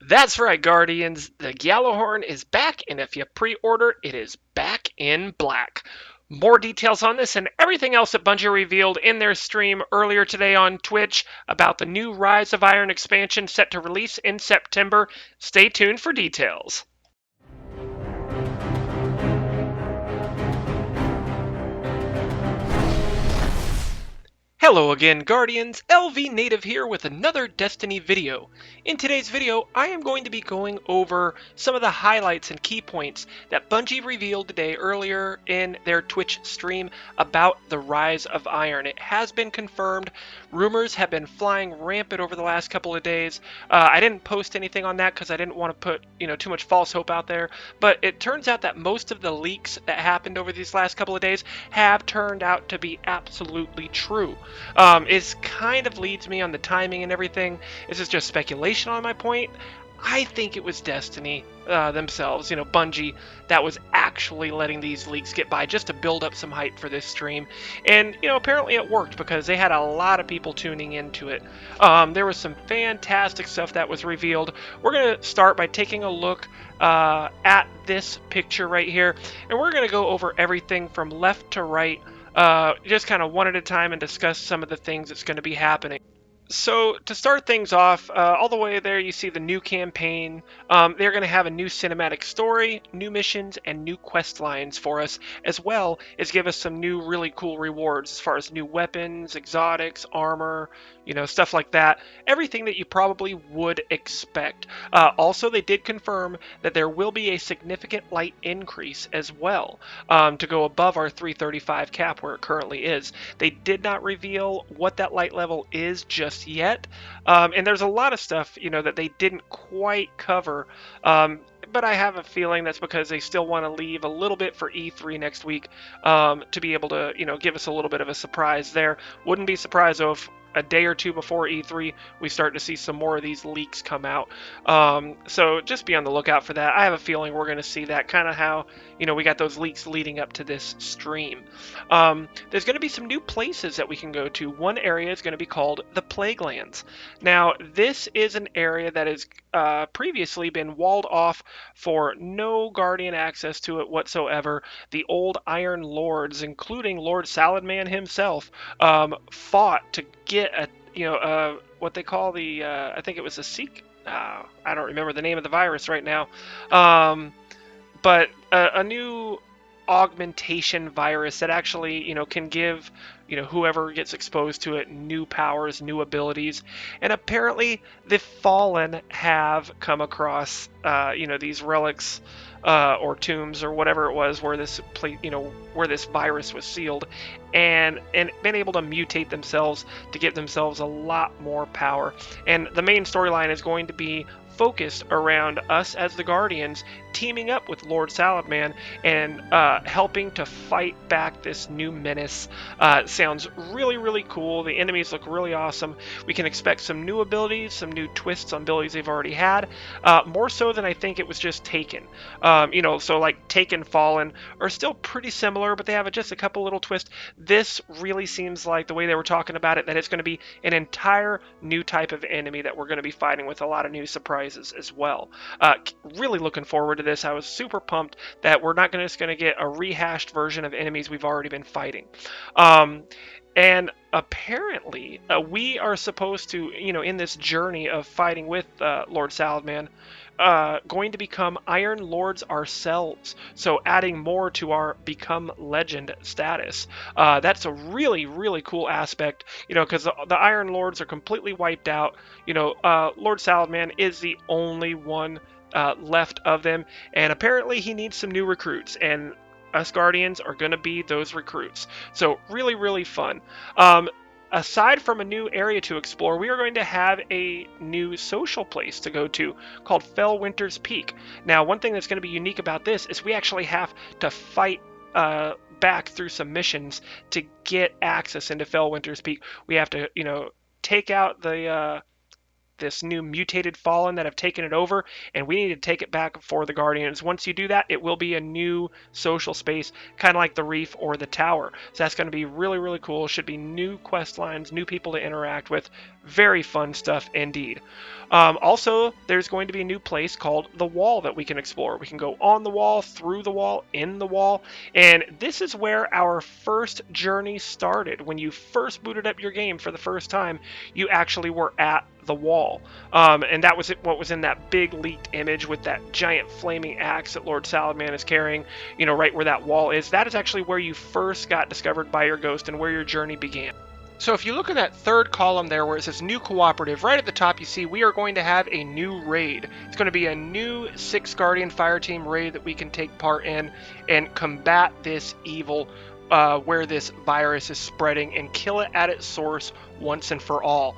That's right, Guardians. The Gjallarhorn is back, and if you pre-order, it is back in black. More details on this and everything else that Bungie revealed in their stream earlier today on Twitch about the new Rise of Iron expansion set to release in September. Stay tuned for details. Hello again, Guardians. LVnative here with another Destiny video. In today's video, I am going to be going over some of the highlights and key points that Bungie revealed today earlier in their Twitch stream about the Rise of Iron. It has been confirmed. Rumors have been flying rampant over the last couple of days. I didn't post anything on that because I didn't want to put too much false hope out there, but it turns out that most of the leaks that happened over these last couple of days have turned out to be absolutely true. It kind of leads me on the timing and everything. This is just speculation on my point. I think it was Destiny themselves, Bungie, that was actually letting these leaks get by just to build up some hype for this stream. And, apparently it worked because they had a lot of people tuning into it. There was some fantastic stuff that was revealed. We're going to start by taking a look at this picture right here, and we're going to go over everything from left to right, just kind of one at a time and discuss some of the things that's going to be happening. So to start things off, all the way there you see the new campaign. They're going to have a new cinematic story, new missions, and new quest lines for us, as well as give us some new really cool rewards as far as new weapons, exotics, armor, stuff like that. Everything that you probably would expect. Also, they did confirm that there will be a significant light increase as well, to go above our 335 cap where it currently is. They did not reveal what that light level is just yet, and there's a lot of stuff that they didn't quite cover, but I have a feeling that's because they still want to leave a little bit for E3 next week, to be able to give us a little bit of a surprise there. Wouldn't be surprised though if a day or two before E3 we start to see some more of these leaks come out, so just be on the lookout for that. I have a feeling we're going to see that, kind of how we got those leaks leading up to this stream. There's going to be some new places that we can go to. One area is going to be called the Plaguelands. Now, this is an area that has previously been walled off for no Guardian access to it whatsoever. The old Iron Lords, including Lord Saladman himself, fought to get what they call the I think it was a Seek. I don't remember the name of the virus right now, but a new augmentation virus that actually can give whoever gets exposed to it new powers, new abilities. And apparently the Fallen have come across these relics or tombs or whatever it was where this where this virus was sealed, and been able to mutate themselves to give themselves a lot more power. And the main storyline is going to be focused around us as the Guardians teaming up with Lord Saladman and helping to fight back this new menace. Sounds really cool. The enemies look really awesome. We can expect some new abilities, some new twists on abilities they've already had, more so than I think it was just Taken. So like Taken, Fallen are still pretty similar, but they have just a couple little twists. This really seems like, the way they were talking about it, that it's going to be an entire new type of enemy that we're going to be fighting with, a lot of new surprises as well. Really looking forward to this. I was super pumped that we're not just going to get a rehashed version of enemies we've already been fighting. And apparently, we are supposed to, in this journey of fighting with Lord Saladman, going to become Iron Lords ourselves. So adding more to our Become Legend status. That's a really cool aspect, because the Iron Lords are completely wiped out. Lord Saladman is the only one left of them, and apparently he needs some new recruits, and us Guardians are going to be those recruits. So really fun. Aside from a new area to explore, we are going to have a new social place to go to called Fellwinter's Peak. Now, one thing that's going to be unique about this is we actually have to fight back through some missions to get access into Fellwinter's Peak. We have to, take out the this new mutated fallen that have taken it over, and we need to take it back for the Guardians. Once you do that, it will be a new social space, kind of like the Reef or the Tower. So that's going to be really, really cool. Should be new quest lines, new people to interact with. Very fun stuff indeed. Also, there's going to be a new place called the Wall that we can explore. We can go on the wall, through the wall, in the wall, and this is where our first journey started. When you first booted up your game for the first time, you actually were at the wall, and that was what was in that big leaked image with that giant flaming axe that Lord Saladman is carrying, you know, right where that wall is. That is actually where you first got discovered by your ghost and where your journey began. So if you look at that third column there where it says new cooperative, right at the top you see we are going to have a new raid. It's going to be a new 6 Guardian Fireteam raid that we can take part in and combat this evil where this virus is spreading and kill it at its source once and for all.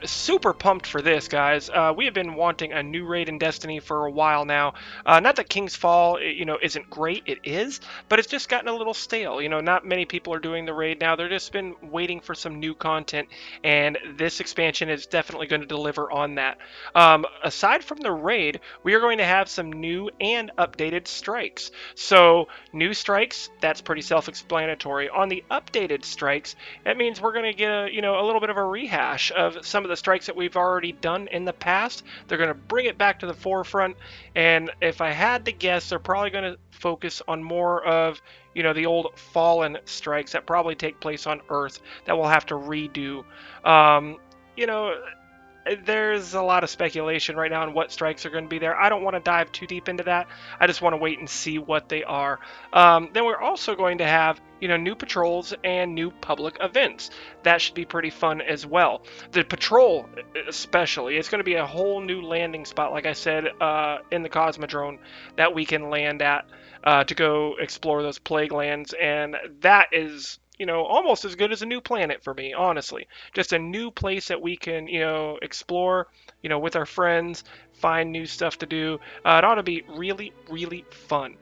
Super pumped for this, guys. We have been wanting a new raid in Destiny for a while now. Not that King's Fall, isn't great. It is, but it's just gotten a little stale. Not many people are doing the raid now. They're just been waiting for some new content, and this expansion is definitely going to deliver on that. Aside from the raid, we are going to have some new and updated strikes. So new strikes, that's pretty self-explanatory. On the updated strikes, that means we're going to get a little bit of a rehash of some of the strikes that we've already done in the past. They're going to bring it back to the forefront, and if I had to guess, they're probably going to focus on more of the old Fallen strikes that probably take place on Earth that we'll have to redo. There's a lot of speculation right now on what strikes are going to be there. I don't want to dive too deep into that. I just want to wait and see what they are. Then we're also going to have new patrols and new public events. That should be pretty fun as well. The patrol especially, it's going to be a whole new landing spot, like I said, in the Cosmodrome that we can land at to go explore those plague lands, and that is almost as good as a new planet for me, honestly. Just a new place that we can, explore, with our friends, find new stuff to do. It ought to be really, really fun.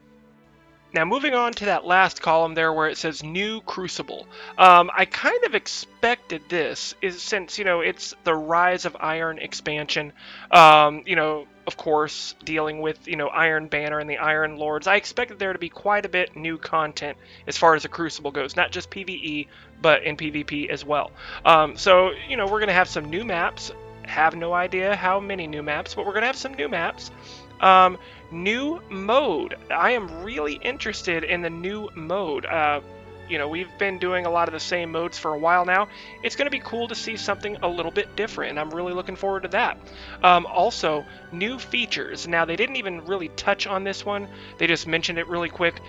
Now, moving on to that last column there where it says New Crucible. I kind of expected this, since, it's the Rise of Iron expansion, of course, dealing with, Iron Banner and the Iron Lords. I expected there to be quite a bit new content as far as the Crucible goes, not just PvE, but in PvP as well. So, we're going to have some new maps. Have no idea how many new maps, but we're going to have some new maps. New mode. I am really interested in the new mode. We've been doing a lot of the same modes for a while now. It's going to be cool to see something a little bit different, and I'm really looking forward to that. Also, new features. Now, they didn't even really touch on this one. They just mentioned it really quick.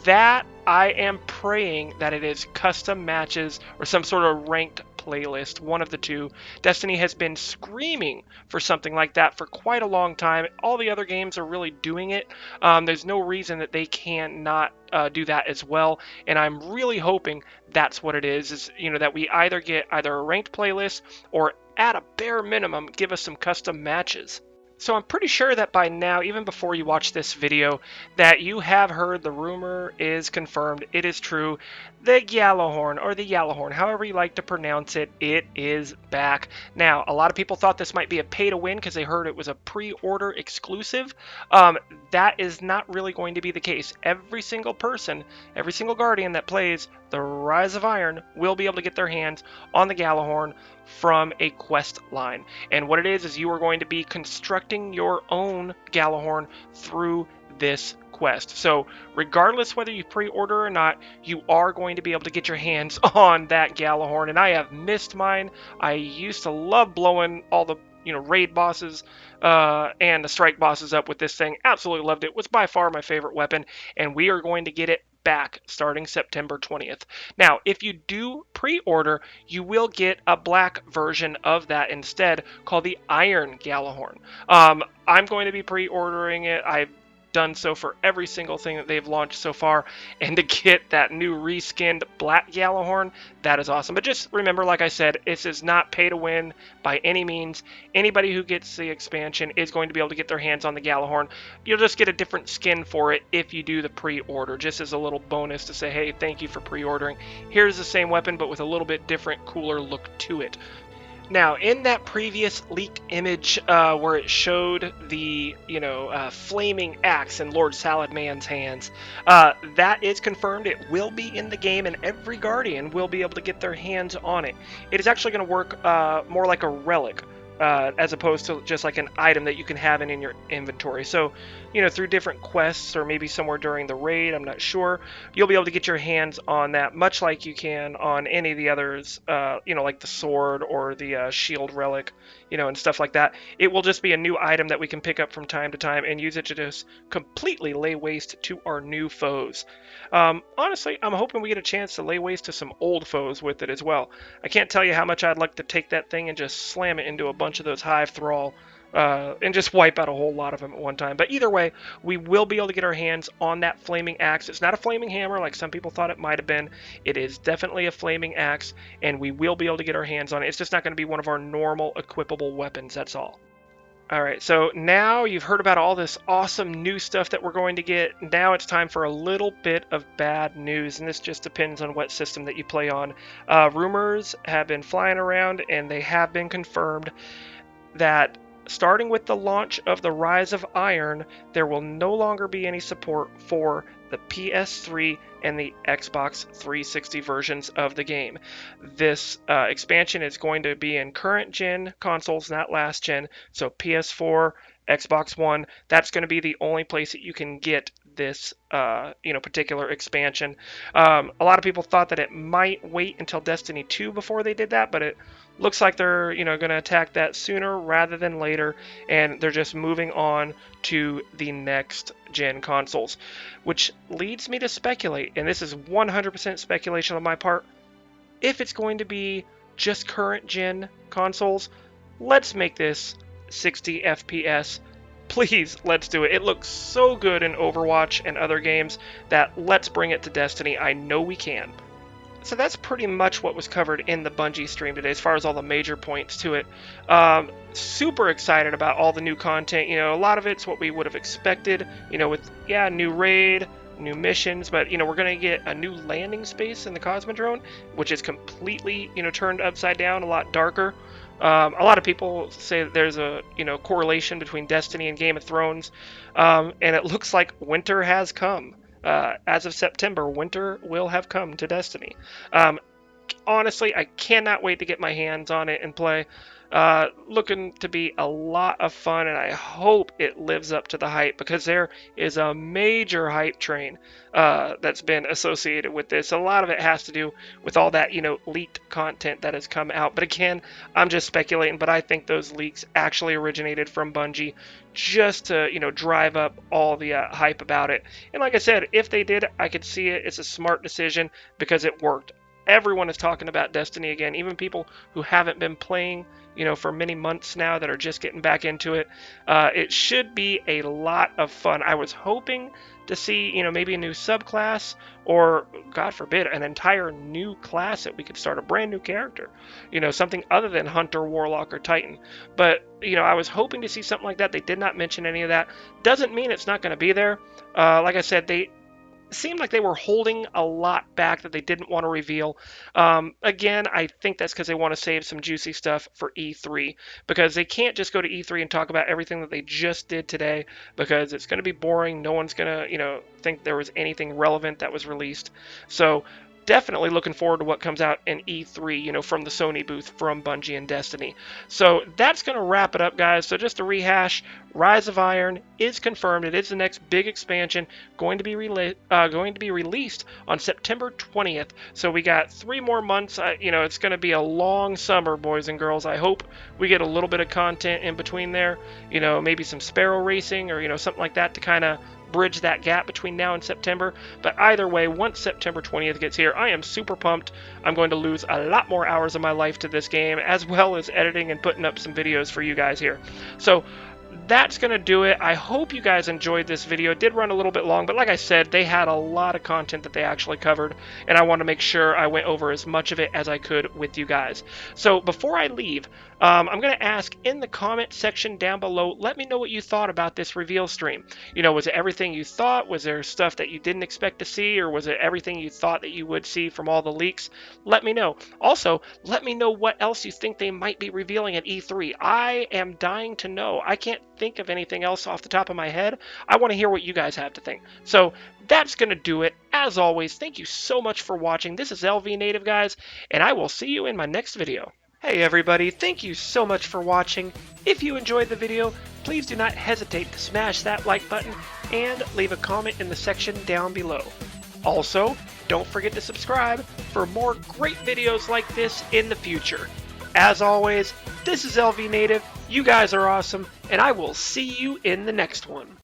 That, I am praying that it is custom matches or some sort of ranked playlist, one of the two. Destiny has been screaming for something like that for quite a long time. All the other games are really doing it. There's no reason that they cannot do that as well, and I'm really hoping that's what it is that we either get a ranked playlist or at a bare minimum give us some custom matches. So I'm pretty sure that by now, even before you watch this video, that you have heard the rumor is confirmed. It is true. The Gjallarhorn, or the Gjallarhorn, however you like to pronounce it, it is back. Now, a lot of people thought this might be a pay-to-win because they heard it was a pre-order exclusive. That is not really going to be the case. Every single person, every single Guardian that plays the Rise of Iron will be able to get their hands on the Gjallarhorn from a quest line. And what it is you are going to be constructing your own Gjallarhorn through this quest. So regardless whether you pre-order or not, you are going to be able to get your hands on that Gjallarhorn, and I have missed mine. I used to love blowing all the raid bosses and the strike bosses up with this thing. Absolutely loved it. It was by far my favorite weapon, and we are going to get it back starting September 20th. Now, if you do pre-order, you will get a black version of that instead, called the Iron Gjallarhorn. I'm going to be pre-ordering it. I've done so for every single thing that they've launched so far, and to get that new reskinned black Gjallarhorn, that is awesome. But just remember, like I said, this is not pay to win by any means. Anybody who gets the expansion is going to be able to get their hands on the Gjallarhorn. You'll just get a different skin for it if you do the pre-order, just as a little bonus to say, hey, thank you for pre-ordering. Here's the same weapon, but with a little bit different, cooler look to it. Now, in that previous leaked image where it showed the, flaming axe in Lord Salad Man's hands, that is confirmed. It will be in the game, and every Guardian will be able to get their hands on it. It is actually going to work more like a relic, as opposed to just like an item that you can have in your inventory. So, through different quests or maybe somewhere during the raid, I'm not sure, you'll be able to get your hands on that, much like you can on any of the others, like the sword or the shield relic, and stuff like that. It will just be a new item that we can pick up from time to time and use it to just completely lay waste to our new foes. Honestly, I'm hoping we get a chance to lay waste to some old foes with it as well. I can't tell you how much I'd like to take that thing and just slam it into a bunch of those hive thrall and just wipe out a whole lot of them at one time. But either way, we will be able to get our hands on that flaming axe. It's not a flaming hammer like some people thought it might have been. It is definitely a flaming axe, and we will be able to get our hands on it. It's just not going to be one of our normal equipable weapons, that's all. Alright, so now you've heard about all this awesome new stuff that we're going to get. Now it's time for a little bit of bad news, and this just depends on what system that you play on. Rumors have been flying around, and they have been confirmed that starting with the launch of the Rise of Iron, there will no longer be any support for the PS3 and the Xbox 360 versions of the game. This expansion is going to be in current gen consoles, not last gen, so PS4, Xbox One. That's going to be the only place that you can get this particular expansion. A lot of people thought that it might wait until Destiny 2 before they did that, but it looks like they're going to attack that sooner rather than later, and they're just moving on to the next gen consoles, which leads me to speculate, and this is 100% speculation on my part, if it's going to be just current gen consoles, let's make this 60 FPS. Please, let's do it. It looks so good in Overwatch and other games that let's bring it to Destiny. I know we can. So that's pretty much what was covered in the Bungie stream today as far as all the major points to it. Super excited about all the new content. A lot of it's what we would have expected, with, new raid, new missions, but, we're going to get a new landing space in the Cosmodrome, which is completely, turned upside down, a lot darker. A lot of people say that there's a correlation between Destiny and Game of Thrones, and it looks like winter has come. As of September, winter will have come to Destiny. Honestly, I cannot wait to get my hands on it and play. Looking to be a lot of fun, and I hope it lives up to the hype, because there is a major hype train that's been associated with this. A lot of it has to do with all that, leaked content that has come out. But again, I'm just speculating, but I think those leaks actually originated from Bungie just to, drive up all the hype about it. And like I said, if they did, I could see it. It's a smart decision because it worked. Everyone is talking about Destiny again, even people who haven't been playing, for many months now that are just getting back into it. It should be a lot of fun. I was hoping to see, maybe a new subclass or, God forbid, an entire new class that we could start a brand new character, something other than Hunter, Warlock, or Titan. But, I was hoping to see something like that. They did not mention any of that. Doesn't mean it's not going to be there. Like I said, they seemed like they were holding a lot back that they didn't want to reveal. Again, I think that's because they want to save some juicy stuff for E3, because they can't just go to E3 and talk about everything that they just did today, because it's going to be boring. No one's going to, think there was anything relevant that was released. So definitely looking forward to what comes out in E3, from the Sony booth from Bungie and Destiny. So that's going to wrap it up, guys. So just to rehash, Rise of Iron is confirmed. It is the next big expansion, going to be released on September 20th. So we got 3 more months. It's going to be a long summer, boys and girls. I hope we get a little bit of content in between there. Maybe some sparrow racing or, something like that to kind of bridge that gap between now and September. But either way, once September 20th gets here, I am super pumped. I'm going to lose a lot more hours of my life to this game, as well as editing and putting up some videos for you guys here. So that's going to do it. I hope you guys enjoyed this video. It did run a little bit long, but like I said, they had a lot of content that they actually covered, and I want to make sure I went over as much of it as I could with you guys. So before I leave, I'm going to ask in the comment section down below, let me know what you thought about this reveal stream. You know, was it everything you thought? Was there stuff that you didn't expect to see, or was it everything you thought that you would see from all the leaks? Let me know. Also, let me know what else you think they might be revealing at E3. I am dying to know. I can't think of anything else off the top of my head. I want to hear what you guys have to think. So that's going to do it. As always, thank you so much for watching. This is LVnative, guys, and I will see you in my next video. Hey everybody, thank you so much for watching. If you enjoyed the video, please do not hesitate to smash that like button and leave a comment in the section down below. Also, don't forget to subscribe for more great videos like this in the future. As always, this is LVnative, you guys are awesome, and I will see you in the next one.